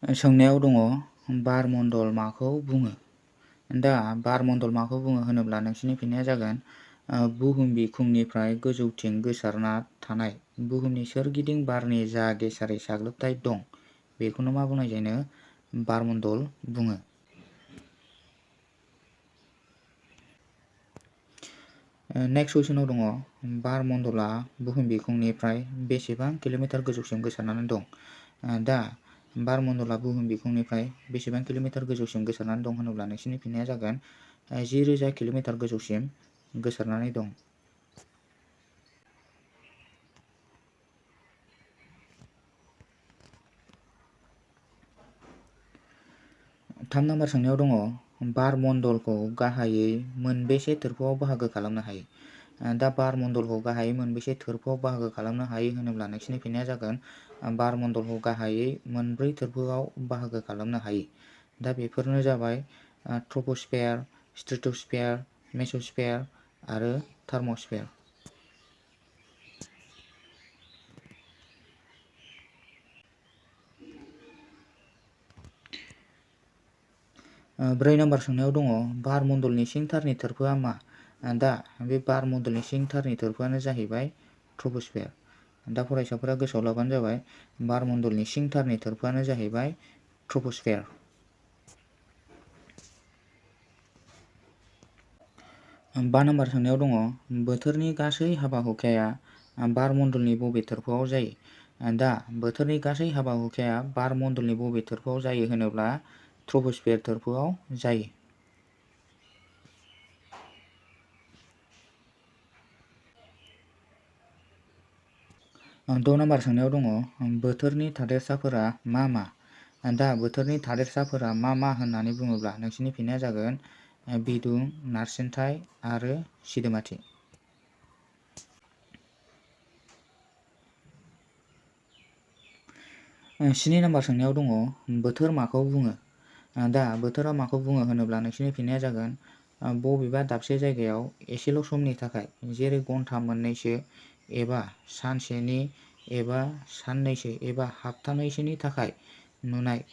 सोंनायाव दङ बारमण्डल माखौ बुङो? दा बारमण्डल माखौ बुङो होनोब्ला नोंसिनि फिननाया जागोन बुहुम बिखुंनिफ्राय गोजौथिं गोसारना थानाय बुहुमनि सोरगिदिं बारनि जा गेसारै साग्लोबथाय दं बेखौनो मा बुंनाय जायो? बारमण्डल बुङो। नेक्स्ट कुइसनाव दङ बारमण्डला बुहुम बिखुंनिफ्राय बेसेबां किल'मिटार गोजौसिम गोसारनानै दं? दा बारमण्डला बुहुम बिखुंनिफ्राय बेसेबां किल'मिटार गोजौसिम गोसारनानै दं होनोब्ला नोंसिनि फिननाया जागोन 10,000 किल'मिटार गोजौसिम गोसारनानै दं। थाम नाम्बार सोंनायाव दङ बारमण्डलखौ गाहायै मोनबेसे थोरफोआव बाहागो खालामनो हायो? दा बारमण्डलखौ गाहायै मोनबेसे थोरफोआव बाहागो खालामनो हायो होनोब्ला नोंसिनि फिननाया जागोन बारमण्डलखौ गाहायै मोनब्रै थोरफोआव बाहागो खालामनो हायो। दा बेफोरनो जाबाय ट्रपोस्फेयार, स्ट्रेटोस्फेयार, मेसोस्फेयार आरो थार्मोस्फेयार। ब्रै नाम्बार सोंनायाव दङ बारमण्डलनि सिंथारनि थोरफोआ मा? दा बे बारमण्डलनि सिंथारनि थोरफोआनो जाहैबाय ट्रपोस्फेयार। दा फरायसाफोरा गोसोआव लाबानो जाबाय बारमण्डलनि सिंथारनि थोरफोआनो जाहैबाय ट्रपोस्फेयार। बा नाम्बार सोंनायाव दङ बोथोरनि गासै हाबा हुखाया बारमण्डलनि बबे थोरफोआव जायो? दा बोथोरनि गासै हाबा हुखाया बारमण्डलनि बबे थोरफोआव जायो होनोब्ला ट्रपोस्फेयार थोरफोआव जायो। द' नाम्बार सोंनायाव दङ बोथोरनि थादेरसाफोरा मा मा? दा बोथोरनि थादेरसाफोरा मा मा होननानै बुङोब्ला नोंसिनि फिननाया जागोन बिदुं, नारसिनथाय आरो सिदोमाथि। स्नि नाम्बार सोंनायाव दङ बोथोर माखौ बुङो? दा बोथोरा माखौ बुङो होनोब्ला नोंसिनि फिननाया जागोन बबेबा दाबसे जायगायाव एसेल' समनि थाखाय जेरै घन्टा मोननैसो एबा सानसेनि एबा साननैसो एबा हप्तानैसोनि थाखाय नुनाय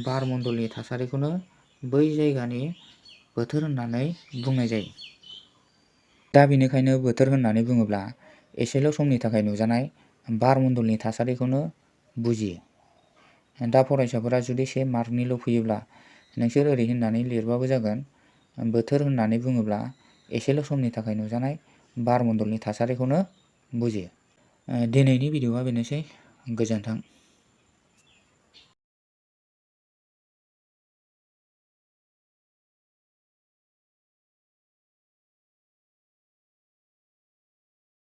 बारमण्डलनि थासारिखौनो बै जायगानि बोथोर होननानै बुंनाय जायो। दा बेनिखायनो बोथोर होननानै बुङोब्ला एसेल' समनि थाखाय नुजानाय बारमण्डलनि थासारिखौनो बुजियो। दा फरायसाफोरा जुदि 1 मार्कनिल' फैयोब्ला नोंसोर ओरै होननानै लिरबाबो जागोन बोथोर होननानै बुङोब्ला एसेल' समनि थाखाय नुजानाय बारमण्डलनि थासारिखौनो बुजियो। दिनैनि भिडिअआ बेनोसै। गोजोन्थों।